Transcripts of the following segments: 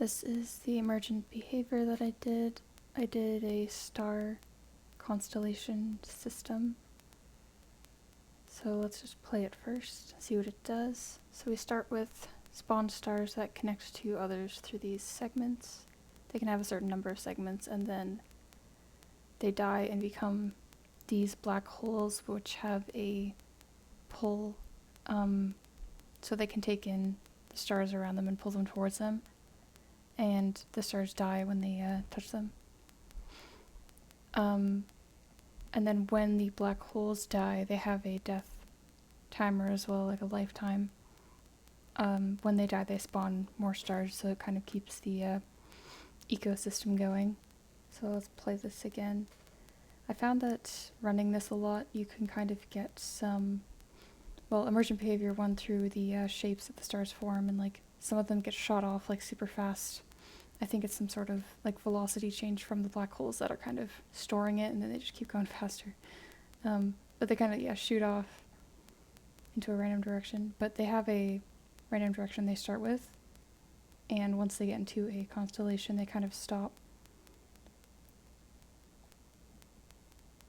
This is the emergent behavior that I did. I did a star constellation system. So let's just play it first, see what it does. So we start with spawned stars that connect to others through these segments. They can have a certain number of segments, and then they die and become these black holes which have a pull, so they can take in the stars around them and pull them towards them, and the stars die when they touch them. And then when the black holes die, they have a death timer as well, like a lifetime. When they die, they spawn more stars, so it kind of keeps the ecosystem going. So let's play this again. I found that running this a lot, you can kind of get some, well, emergent behavior one through the shapes that the stars form, and like some of them get shot off like super fast. I think it's some sort of like velocity change from the black holes that are kind of storing it, and then they just keep going faster. But they kind of, shoot off into a random direction, but they have a random direction they start with, and once they get into a constellation, they kind of stop.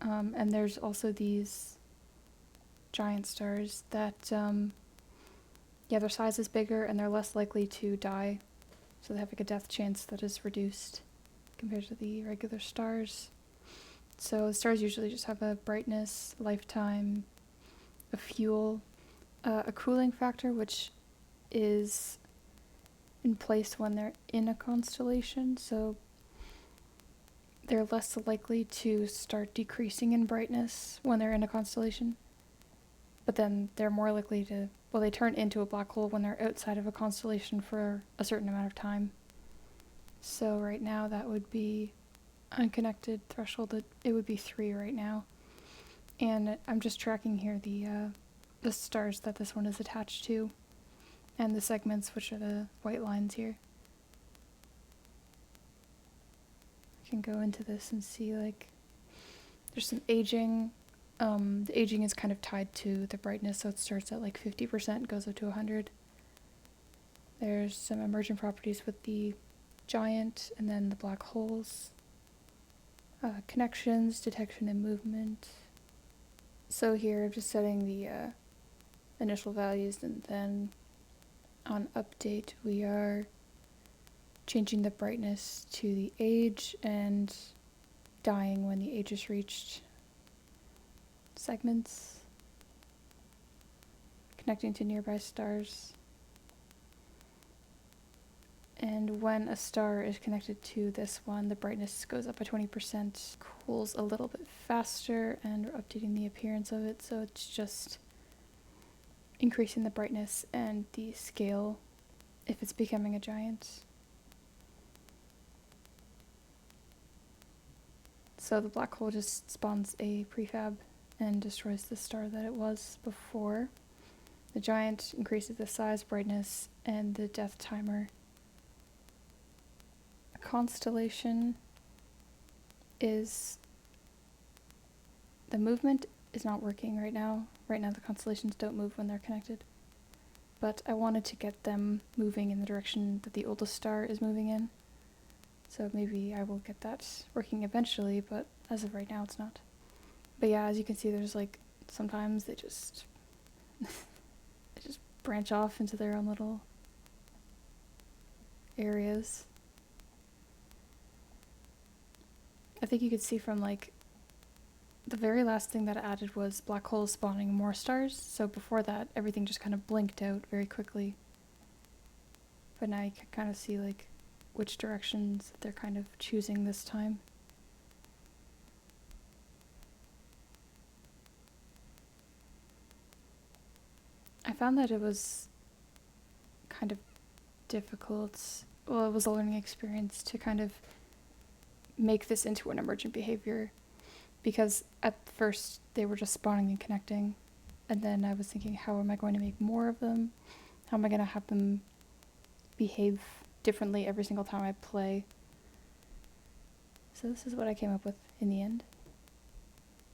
And there's also these giant stars that, their size is bigger and they're less likely to die. So they have like a death chance that is reduced compared to the regular stars. So the stars usually just have a brightness, lifetime, a fuel, a cooling factor, which is in place when they're in a constellation. So they're less likely to start decreasing in brightness when they're in a constellation. But then they're more likely to, well, they turn into a black hole when they're outside of a constellation for a certain amount of time. So right now that would be unconnected threshold, it would be 3 right now. And I'm just tracking here the stars that this one is attached to, and the segments, which are the white lines here. I can go into this and see, like, there's some aging. The aging is kind of tied to the brightness, so it starts at like 50%, goes up to 100. There's some emergent properties with the giant, and then the black holes. Connections, detection, and movement. So here I'm just setting the initial values, and then on update we are changing the brightness to the age and dying when the age is reached. Segments, connecting to nearby stars, and when a star is connected to this one, the brightness goes up by 20%, cools a little bit faster, and we're updating the appearance of it, so it's just increasing the brightness and the scale if it's becoming a giant. So the black hole just spawns a prefab and destroys the star that it was before. The giant increases the size, brightness, and the death timer. A constellation is... the movement is not working right now. Right now the constellations don't move when they're connected. But I wanted to get them moving in the direction that the oldest star is moving in. So maybe I will get that working eventually, but as of right now it's not. But yeah, as you can see, there's like, sometimes they just they just branch off into their own little areas. I think you could see from like the very last thing that I added was black holes spawning more stars, so before that everything just kind of blinked out very quickly. But now you can kind of see like which directions they're kind of choosing this time. I found that it was kind of difficult, well, it was a learning experience to kind of make this into an emergent behavior, because at first they were just spawning and connecting, and then I was thinking, how am I going to make more of them? How am I going to have them behave differently every single time I play? So this is what I came up with in the end.